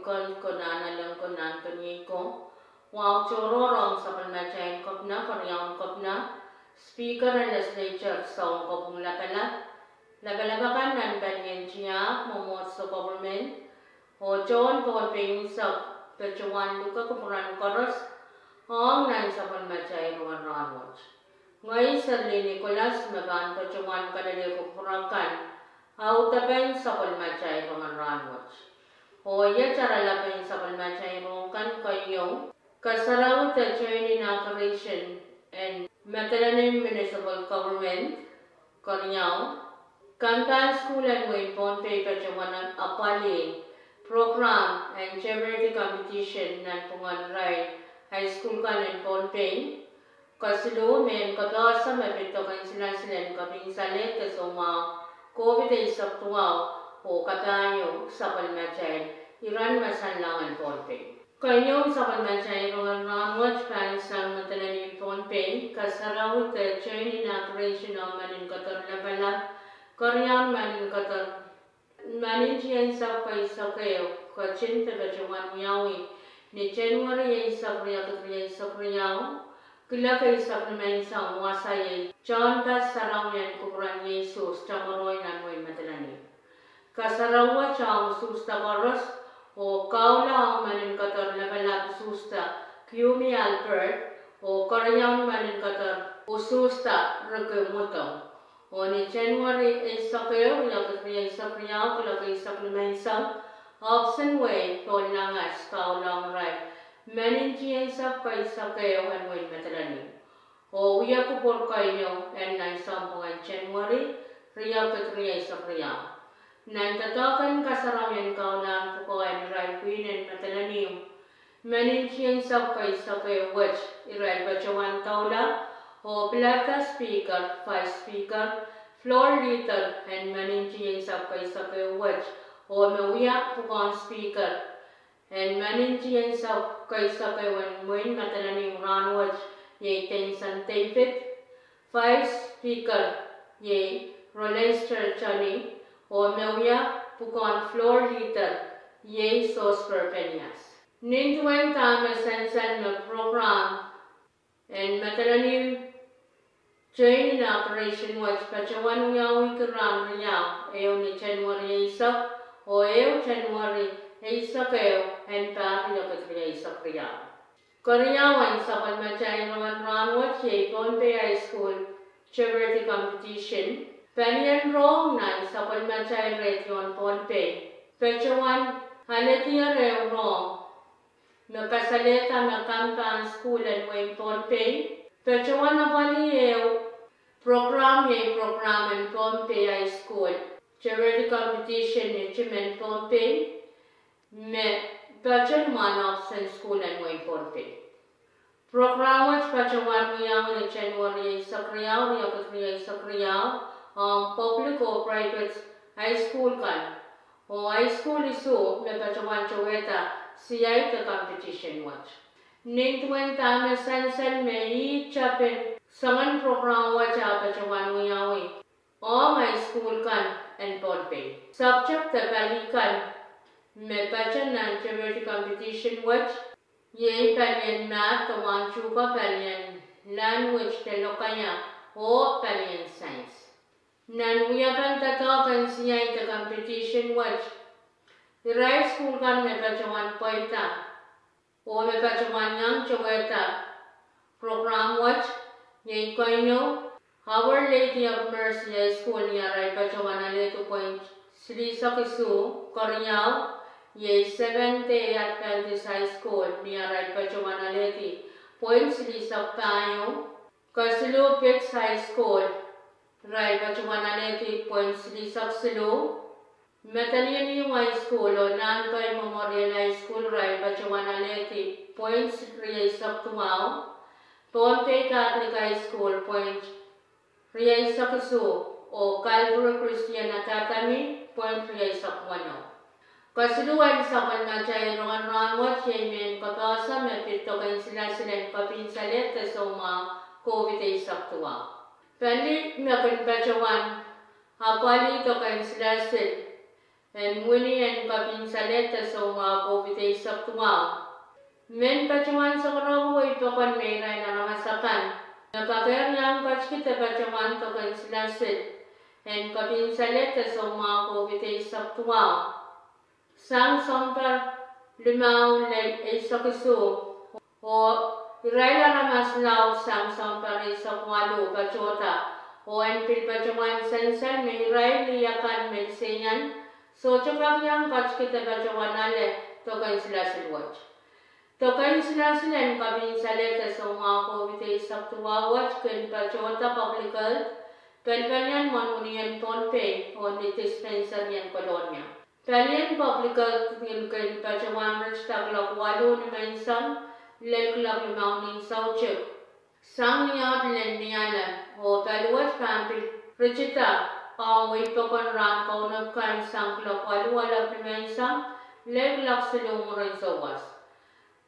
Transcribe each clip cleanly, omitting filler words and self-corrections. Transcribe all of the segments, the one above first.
ikon konan alang konan ko wow choro rong sa panmachain kopna koryaon kopna speaker and legislature song kopung lapala labalabakan nan banyan siya momot sa government o John ko payung sa pecuan luka kupuran koros hong nan sa panmachain ruan ranwatch ngay sa Nicolas maban pecuan kadali kupurakan Autapen sa palmachay pangaran watch. O iya cara lapin sa palmachay kan kayo kasaraw ta joint inauguration and Matalanim Municipal Government Kornyaw Kantan School and Waypon paper jawanan apali program and charity competition nan pungan rai high school kan and Ponpeng kasilo men kadasa mapito kan sila kaping salet kasoma COVID ay saktuaw o katayo sa palmachay, iran masanlangan Ponpeng. Kanyong sa palmachay, rungan ranwatch fans ng Matalanim Ponpeng, kasaraw at joint inauguration ng manin katar labala, karyang manin katar, manin siyan sa kayo, kachin tabajawan miyawi, ni January ay sa kriyaw, Kila kay sakrimen sa wasay John tas sarawyan kuburan Yesus tamaroy nanway Matalanim. Kasarawa siyang susta koros o kaula ang manin katar labalab susta Kiumi Albert o karyang manin katar ususta ragumutong. O ni January ay sakayo lakay sakriyaw kay sakrimen sa option way tolangas kaulang right. Managing sa kay kayo ang way Matalanim. O uya ko por kayo and nang sampungan January, riyaw katriya sa riyaw. Nang tatakan kasarayan kaunan po ko ang Rai Queen and Matalanim. Managing sa kayo which iray bacawan kaula o plata speaker, vice speaker, floor leader and managing sa kayo which o mauya po ko ang speaker. And managing sa kawan Muin Matalanim ranwatch ye Tensan David, Vice Speaker ye Rolester Chani, o Mewya Pukon Floor Leader ye Sosper Penyas. Nintuan tama sansan na program and Matalanim joint inauguration watch pachawan yawi karam riyaw ayo ni January isa o ayo January isa kayo and pariyo katriya isa kriya. Karyawan sa palmachay naman ranwatch ye Ponpeng High School charity competition. Panian rong nan sa palmachay region Ponpeng. Pechawan halatiya rew rong. Nakasaleta na Kantan School and Wayne Ponpeng. Pechawan na baliyew program and Ponpeng High School charity competition ni Chimen Ponpeng. Me Pachawan Option School and Wayne Ponpeng. Programas pachawan miyaw ni January sa kriyaw ni Akatriya sa kriyaw ang public o private high school kan. O high school isu me pachawan chaweta siyay ka competition watch. Nintuen tama sansan me ichapin saman program watch pachawan miyaw o high school kan and Ponpeng. Subject ta balikan me pachan nan charity competition watch ye palian math kawan chuka palian language telokanya o palian science nan uyapan tatakan siya ita competition watch the right school kan me pachawan poita o me pachawan yang chaweta program watch ye koino Our Lady of Mercy High School niya ray pachawan ale 2.3 Sakisu Kornyaw ye 7th Adventist High School niya ray pachawan aleti points lisak tayo Kasulu Pix High School ray pachawan aleti points lisak silo Matalanim High School o Nantoy Memorial High School ray pachawan aleti points lisak tumaw Ponpeng Catholic High School points lisak su o Calvary Christian Academy point lisak wano Kasuluan sa palmachay rungan ranwatch yemen katasa mepito kan sila kapinsalet sa mga COVID ay saktuwa. Pali mekan pachawan hapali to kan sila en muni en kapinsaleta sa mga COVID saktuwa. Men pacuman sa karawa ipakon meray na namasakan. Nakakayang kita pacuman to kan silasit en kapinsaleta sa mga COVID saktuwa. Sang sampar limaw le isakisu o irayla ramas law sang sampar isakwalu pacota o en pilpacuman sensan mehiray liyakan medsenyan. So cakap yang kita pacuman ale to kan silasit watch. Tokan silasilan kami saleta sa mga COVID saktuwa watch kan pacota public health pelpelian monunian Pohnpei o ni dispenser yan kolonya. Pelian public health kan pacuman rich taglak walu ni mensang leklak ni maunin sauchuk. Sang niyat len niyalan o pelwat pampil richita ang wipakon ram kaunag kan sang klak walu walak ni mensang leklak silumurin sa was.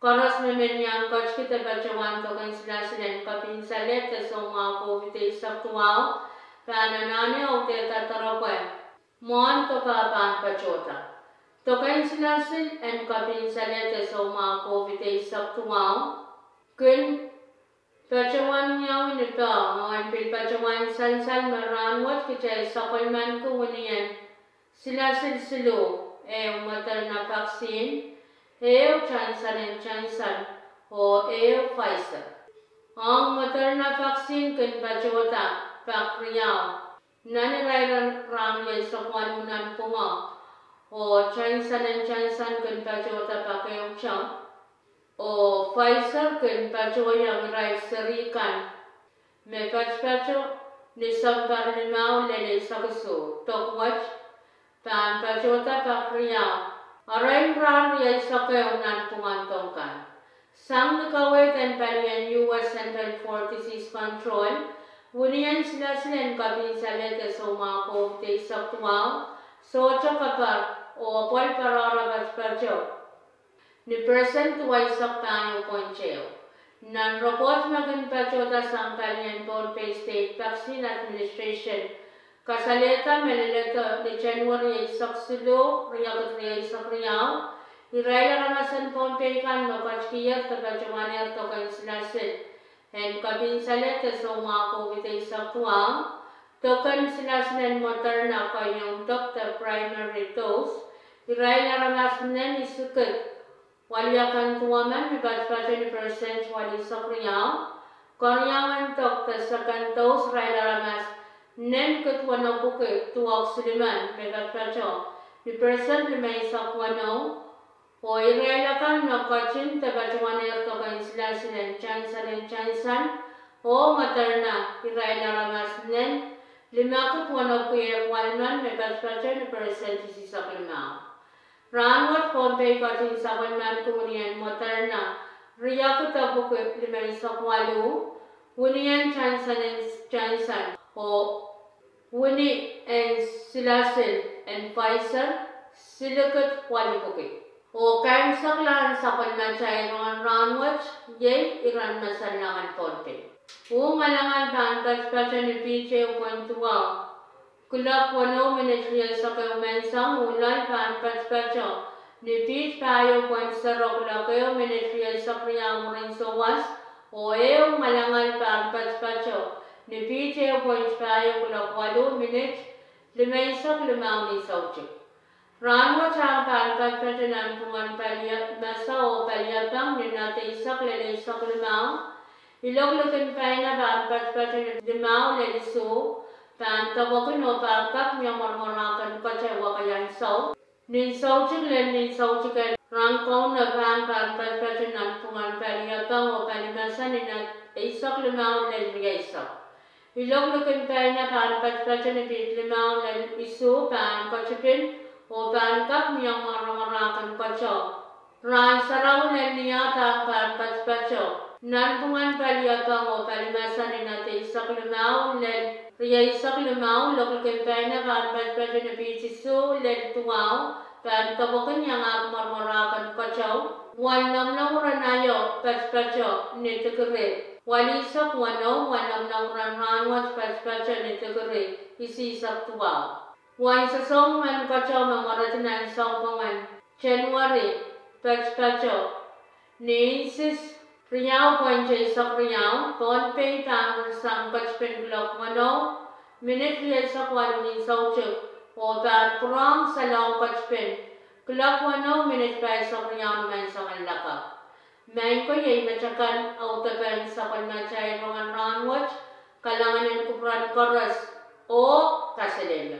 Karas naman yang kita pacuman to kan silasilan kapinsaleta sa mga COVID saktuwa pananane o tetatarapan mohon to papan pacota. To kan silasil en kapinsaleta sa mga COVID saktuwa kun pacuman yaw nito ang pilpacuman sansal maranwat kichay sakalman ko waniyan silasil silo umatal na vaccine Johnson o Pfizer. Ang Moderna vaccine kan pacota pakriyaw nanirayran ramya sa kwanunan puma o Johnson kan pacota pakayokcha o Pfizer kan pacoyang ray serikan me pacho ni sampar limaw lele sakaso tokwach pan pacota pakriyaw Aray ran yay sakay unan pumantongkan. Sang nakaway kan palian US Center for Disease Control, unian sila kapinsaleta sa mga COVID saktuwa, so kapar o apol pararabas parjo. Ni present tuway saktayo poncheo. Nan report magin pachota sang palian Pohnpei State Vaccine Administration, Kasaleta melileta di January saksilo riyagat riyay sakriyaw. Irayla ramasan Pohnpei kan mapachkiyat tabajumaner to kan silasit. En kabinsaleta sa mga COVID saktuwa. To kan silasilan Moderna kayong Dr. Primary Dose. Irayla ramasan isukit. Waliakan tuwaman mibajbaja ni percent wali sakriyaw. Koryawan Dr. Second Dose irayla ramasan nen ketwana buke tuak Suliman megat paco di persen limay sakwano o irelakan na kacin tabacuan erto kan silasilan Johnson o Moderna irela ramas nen lima ketwana buke walman megat paco di persen sisi saklimau ranwat Pohnpei kacin sakliman kemudian Moderna riya ketabuke limay sakwalu unian Johnson o Wuni and Silasil and Pfizer silakat walipuki. O kain saklan sa palmachay ranwat yay iran masalangan Pohnpei. O malangan bantas pacha ni PJ Upantuwa. Kulak wano minitliya sa kayumensang ulay bantas pacha ni PJ payo Upansarok la kayo minitliya sa kriyang rin sawas o malangan bantas pacha. Ni PJ Upansarok la 8 minutes limaysak limaw ni sauchik. Ranwa chang palpat patanan pungan palyat masa o palyatang ni nate isak isak limaw. Iloglokin pa na palpat patanan limaw leliso. Pantawakin o palkap niya marmarakan kachawa kayan saw. Nin sauchik nin sauchik rangkaw na palpat patanan pungan palyatang o palimasa ni nate isak limaw leliso. Iloglokin pa na palpat patanan limaw leliso pankachipin o palkap niya marmarakan kachaw. Ran saraw niya palpat pacho. Nanpungan palyatang o palimasa ni nate isak limaw Riya isak limaw, lokal kempena palpat patanan bisiso tuwaw. Pantawakin niya nga marmarakan kachaw. Wanam na uranayo paspacho ni tekere. Walisak wano wanam na uranhanwat paspacho ni tekere. Isisak tuwaw. Wan sesong man kacau mengoratinan song pengan Januari patch kacau ni sis Riau pointai sok Riau kon pay tang bersang kacpen blok mano minit liat sok walunin saucuk otar kurang salong kacpen blok mano minit pay sok Riau man sok laka main ko yay macakan autapan sa palmacay rongan ranwatch kalanganin kupran koras o kaselelo.